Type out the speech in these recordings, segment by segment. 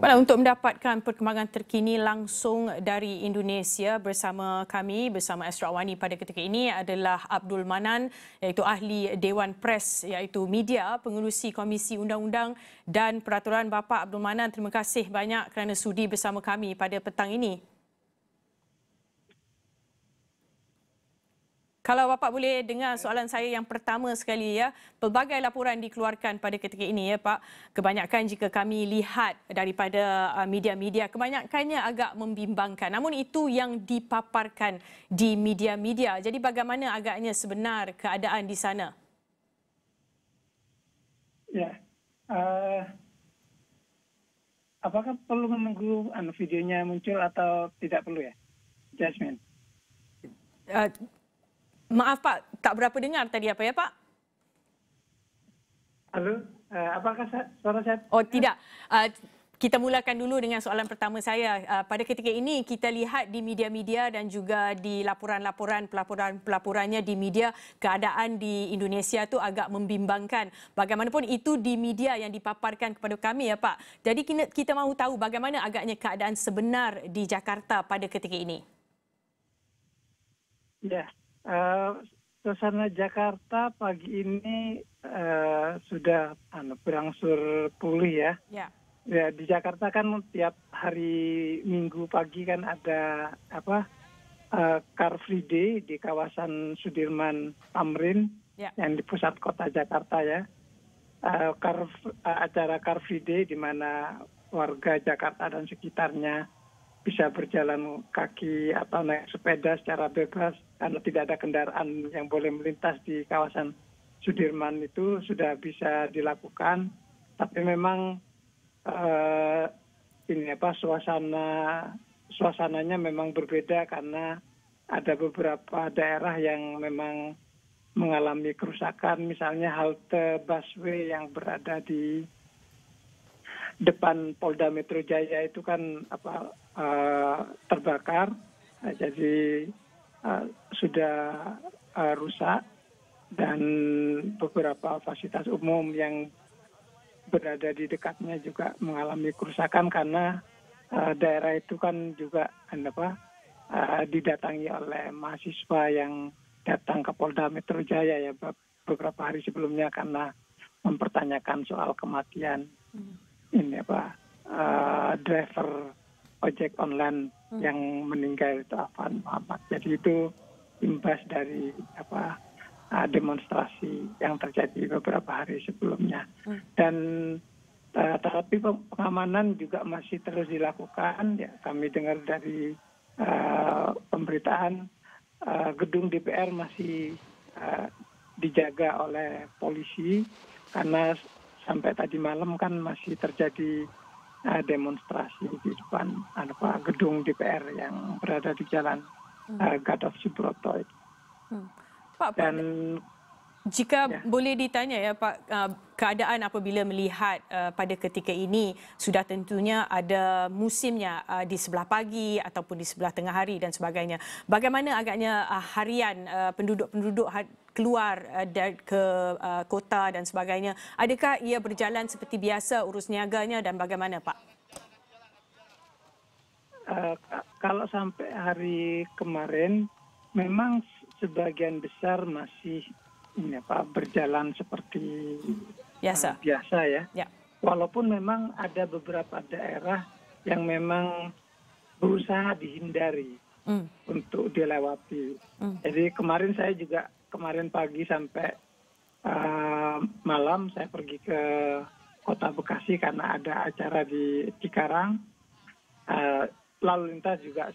Baiklah, untuk mendapatkan perkembangan terkini langsung dari Indonesia bersama Astro Awani pada ketika ini adalah Abdul Manan, iaitu ahli Dewan Pers, iaitu media, pengerusi Komisi Undang-Undang dan Peraturan. Bapa Abdul Manan, terima kasih banyak kerana sudi bersama kami pada petang ini. Kalau bapa boleh dengar soalan saya yang pertama sekali, ya, pelbagai laporan dikeluarkan pada ketika ini, ya Pak. Kebanyakan jika kami lihat daripada media-media, kebanyakannya agak membimbangkan. Namun itu yang dipaparkan di media-media. Jadi bagaimana agaknya sebenar keadaan di sana? Ya, apakah perlu menunggu videonya muncul atau tidak perlu ya, Jasmine? Maaf Pak, tak berapa dengar tadi apa ya Pak? Halo, apakah suara saya? Oh tidak, kita mulakan dulu dengan soalan pertama saya. Pada ketika ini kita lihat di media-media dan juga di pelaporannya di media, keadaan di Indonesia tu agak membimbangkan. Bagaimanapun itu di media yang dipaparkan kepada kami, ya Pak. Jadi kita mahu tahu bagaimana agaknya keadaan sebenar di Jakarta pada ketika ini. Ya, suasana Jakarta pagi ini sudah berangsur pulih ya. Ya, di Jakarta kan tiap hari Minggu pagi kan ada Car Free Day di kawasan Sudirman Tamrin yang di pusat kota Jakarta ya. Acara Car Free Day di mana warga Jakarta dan sekitarnya bisa berjalan kaki atau naik sepeda secara bebas karena tidak ada kendaraan yang boleh melintas di kawasan Sudirman itu sudah bisa dilakukan. Tapi memang suasananya memang berbeda karena ada beberapa daerah yang memang mengalami kerusakan, misalnya halte busway yang berada di depan Polda Metro Jaya itu kan terbakar, jadi sudah rusak, dan beberapa fasilitas umum yang berada di dekatnya juga mengalami kerusakan karena daerah itu kan juga didatangi oleh mahasiswa yang datang ke Polda Metro Jaya ya beberapa hari sebelumnya karena mempertanyakan soal kematian driver ojek online yang meninggal itu Afan Muhammad. Jadi itu imbas dari demonstrasi yang terjadi beberapa hari sebelumnya. Dan tetapi pengamanan juga masih terus dilakukan. Ya, kami dengar dari pemberitaan gedung DPR masih dijaga oleh polisi karena sampai tadi malam kan masih terjadi demonstrasi di depan gedung DPR yang berada di Jalan Gatot Subroto itu. Pak, jika boleh ditanya ya Pak, keadaan apabila melihat pada ketika ini sudah tentunya ada musimnya di sebelah pagi ataupun di sebelah tengah hari dan sebagainya. Bagaimana agaknya harian penduduk-penduduk keluar ke kota dan sebagainya? Adakah ia berjalan seperti biasa urus niaganya dan bagaimana Pak? Kalau sampai hari kemarin memang sebagian besar masih berjalan seperti biasa ya. Walaupun memang ada beberapa daerah yang memang berusaha dihindari untuk dilewati. Jadi kemarin pagi sampai malam saya pergi ke Kota Bekasi karena ada acara di Cikarang. Lalu lintas juga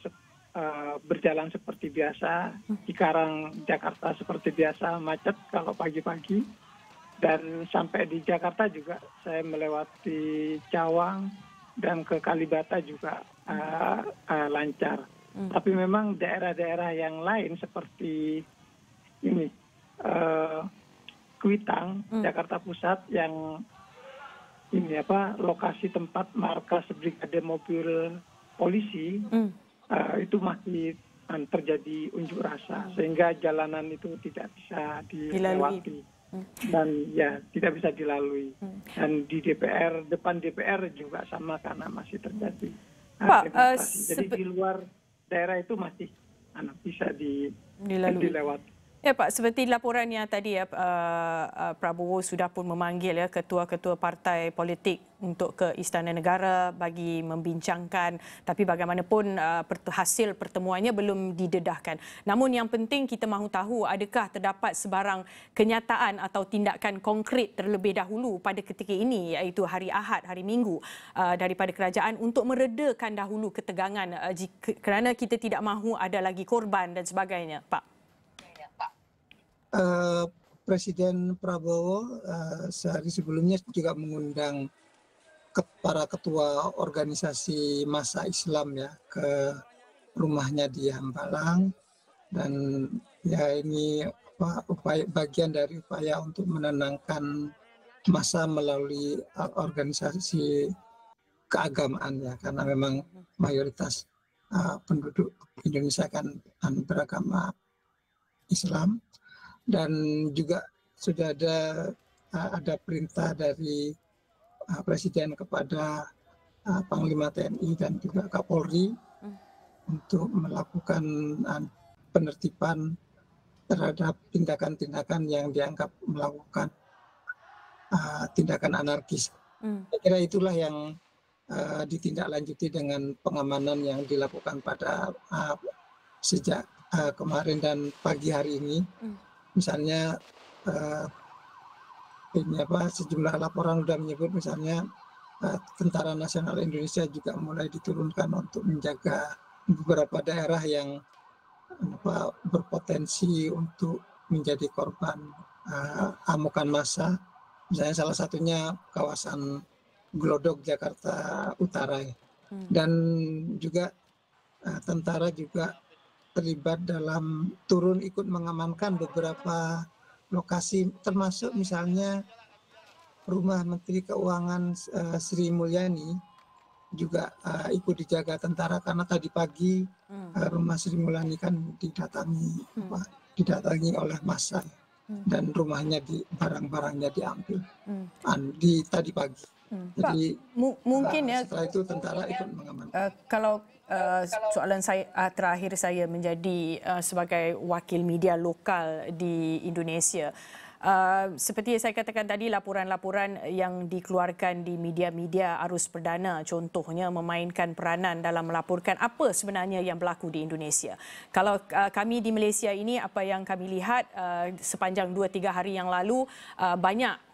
berjalan seperti biasa. Cikarang, Jakarta seperti biasa, macet kalau pagi-pagi. Dan sampai di Jakarta juga saya melewati Cawang dan ke Kalibata juga lancar. Tapi memang daerah-daerah yang lain seperti Kuitang, Jakarta Pusat yang lokasi tempat markas brigade mobil polisi itu masih terjadi unjuk rasa sehingga jalanan itu tidak bisa dilewati. dan ya tidak bisa dilalui. Dan di DPR, depan DPR juga sama karena masih terjadi Pak, demonstrasi. Jadi di luar daerah itu masih bisa dilewati. Ya Pak, seperti laporan yang tadi ya Prabowo sudah pun memanggil ya ketua-ketua partai politik untuk ke Istana Negara bagi membincangkan, tapi bagaimanapun hasil pertemuannya belum didedahkan. Namun yang penting kita mahu tahu adakah terdapat sebarang kenyataan atau tindakan konkret terlebih dahulu pada ketika ini, iaitu hari Ahad, hari Minggu, daripada kerajaan untuk meredakan dahulu ketegangan kerana kita tidak mahu ada lagi korban dan sebagainya, Pak. Presiden Prabowo sehari sebelumnya juga mengundang para ketua organisasi massa Islam ya ke rumahnya di Hambalang, dan ya ini bagian dari upaya untuk menenangkan massa melalui organisasi keagamaan ya, karena memang mayoritas penduduk Indonesia kan beragama Islam. Dan juga sudah ada perintah dari Presiden kepada Panglima TNI dan juga Kapolri untuk melakukan penertiban terhadap tindakan-tindakan yang dianggap melakukan tindakan anarkis. Saya kira itulah yang ditindaklanjuti dengan pengamanan yang dilakukan pada sejak kemarin dan pagi hari ini. Misalnya sejumlah laporan sudah menyebut misalnya Tentara Nasional Indonesia juga mulai diturunkan untuk menjaga beberapa daerah yang berpotensi untuk menjadi korban amukan massa. Misalnya salah satunya kawasan Glodok, Jakarta Utara. Dan juga tentara juga terlibat dalam turun ikut mengamankan beberapa lokasi, termasuk misalnya rumah Menteri Keuangan Sri Mulyani juga ikut dijaga tentara karena tadi pagi rumah Sri Mulyani kan didatangi oleh massa dan rumahnya barang-barangnya diambil tadi pagi. Jadi mungkin ya setelah itu tentara ikut mengamankan. Kalau soalan saya terakhir saya menjadi sebagai wakil media lokal di Indonesia. Seperti yang saya katakan tadi, laporan-laporan yang dikeluarkan di media-media arus perdana contohnya memainkan peranan dalam melaporkan apa sebenarnya yang berlaku di Indonesia. Kalau kami di Malaysia ini, apa yang kami lihat sepanjang 2-3 hari yang lalu banyak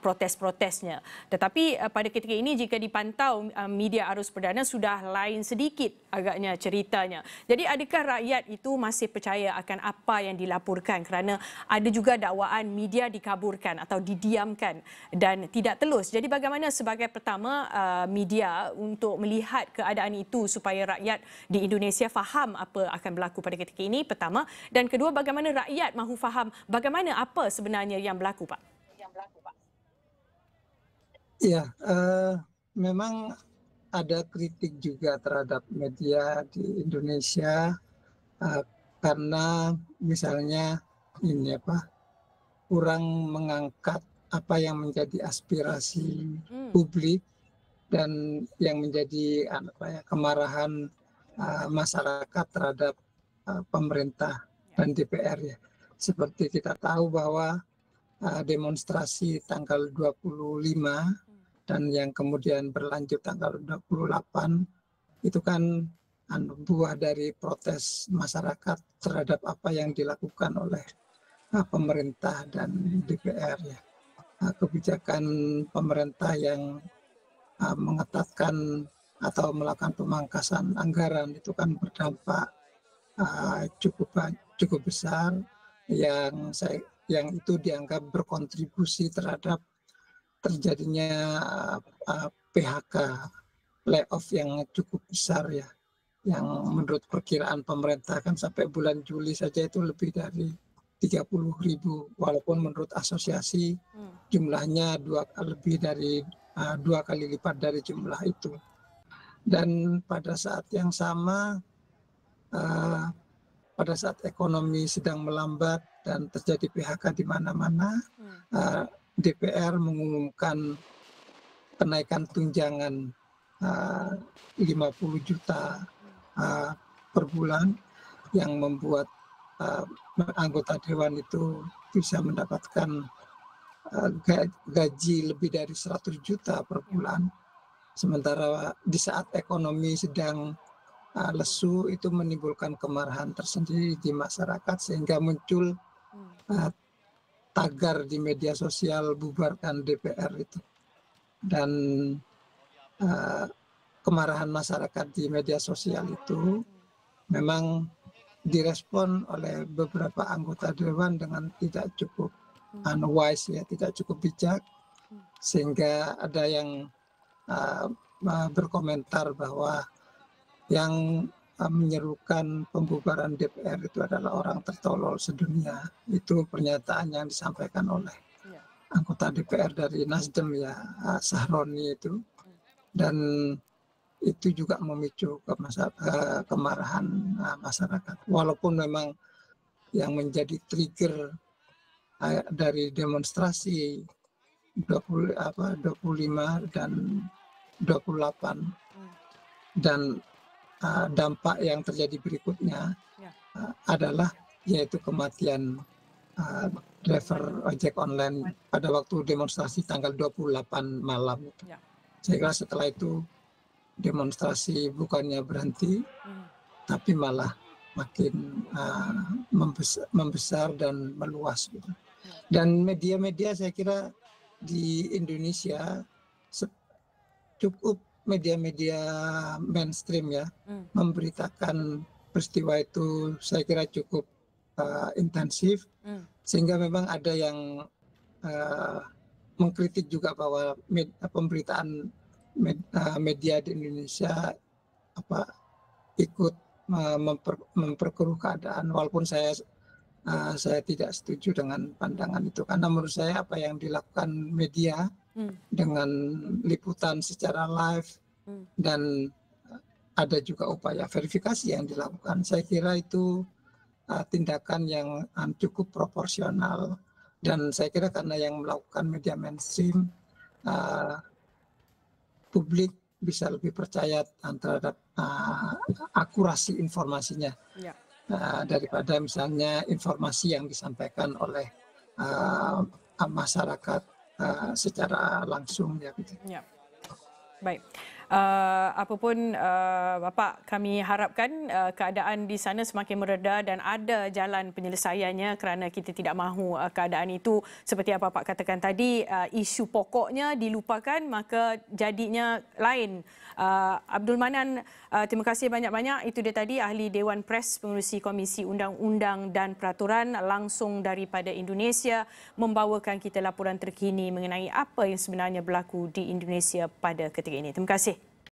protes-protesnya. Tetapi pada ketika ini jika dipantau media arus perdana sudah lain sedikit agaknya ceritanya. Jadi adakah rakyat itu masih percaya akan apa yang dilaporkan, kerana ada juga dakwaan media dikaburkan atau didiamkan dan tidak telus. Jadi bagaimana sebagai pertama media untuk melihat keadaan itu supaya rakyat di Indonesia faham apa akan berlaku pada ketika ini, pertama, dan kedua, bagaimana rakyat mahu faham bagaimana apa sebenarnya yang berlaku, Pak? Ya, memang ada kritik juga terhadap media di Indonesia karena misalnya kurang mengangkat apa yang menjadi aspirasi publik dan yang menjadi kemarahan masyarakat terhadap pemerintah dan DPR ya. Seperti kita tahu bahwa demonstrasi tanggal 25 dan yang kemudian berlanjut tanggal 28 itu kan buah dari protes masyarakat terhadap apa yang dilakukan oleh pemerintah dan DPR ya. Kebijakan pemerintah yang mengetatkan atau melakukan pemangkasan anggaran itu kan berdampak cukup besar yang itu dianggap berkontribusi terhadap terjadinya PHK, layoff yang cukup besar ya, yang menurut perkiraan pemerintah kan sampai bulan Juli saja itu lebih dari 30.000, walaupun menurut asosiasi jumlahnya lebih dari 2 kali lipat dari jumlah itu. Dan pada saat yang sama pada saat ekonomi sedang melambat dan terjadi PHK di mana-mana, DPR mengumumkan kenaikan tunjangan 50 juta per bulan yang membuat anggota dewan itu bisa mendapatkan gaji lebih dari 100 juta per bulan. Sementara di saat ekonomi sedang lesu, itu menimbulkan kemarahan tersendiri di masyarakat sehingga muncul tagar di media sosial bubarkan DPR itu. Dan kemarahan masyarakat di media sosial itu memang direspon oleh beberapa anggota dewan dengan tidak cukup wise, ya, tidak cukup bijak, sehingga ada yang berkomentar bahwa yang menyerukan pembubaran DPR itu adalah orang tertolol sedunia. Itu pernyataan yang disampaikan oleh anggota DPR dari Nasdem, ya, Sahroni itu, dan itu juga memicu kemarahan masyarakat. Walaupun memang yang menjadi trigger dari demonstrasi 25 dan 28 dan dampak yang terjadi berikutnya adalah yaitu kematian driver ojek online pada waktu demonstrasi tanggal 28 malam. Saya kira setelah itu demonstrasi bukannya berhenti, tapi malah makin membesar dan meluas. Dan media-media saya kira di Indonesia cukup media-media mainstream, ya, memberitakan peristiwa itu saya kira cukup intensif, sehingga memang ada yang mengkritik juga bahwa pemberitaan media di Indonesia ikut memperkeruh keadaan, walaupun saya tidak setuju dengan pandangan itu, karena menurut saya apa yang dilakukan media dengan liputan secara live dan ada juga upaya verifikasi yang dilakukan, saya kira itu tindakan yang cukup proporsional, dan saya kira karena yang melakukan media mainstream, publik bisa lebih percaya terhadap akurasi informasinya daripada misalnya informasi yang disampaikan oleh masyarakat secara langsung, ya, gitu. Ya. Baik. Apapun Bapak, kami harapkan keadaan di sana semakin mereda dan ada jalan penyelesaiannya, kerana kita tidak mahu keadaan itu seperti apa Bapak katakan tadi, isu pokoknya dilupakan maka jadinya lain. Abdul Manan, terima kasih banyak-banyak. Itu dia tadi ahli Dewan Pers Pengerusi Komisi Undang-Undang dan Peraturan langsung daripada Indonesia, membawakan kita laporan terkini mengenai apa yang sebenarnya berlaku di Indonesia pada ketika ini. Terima kasih.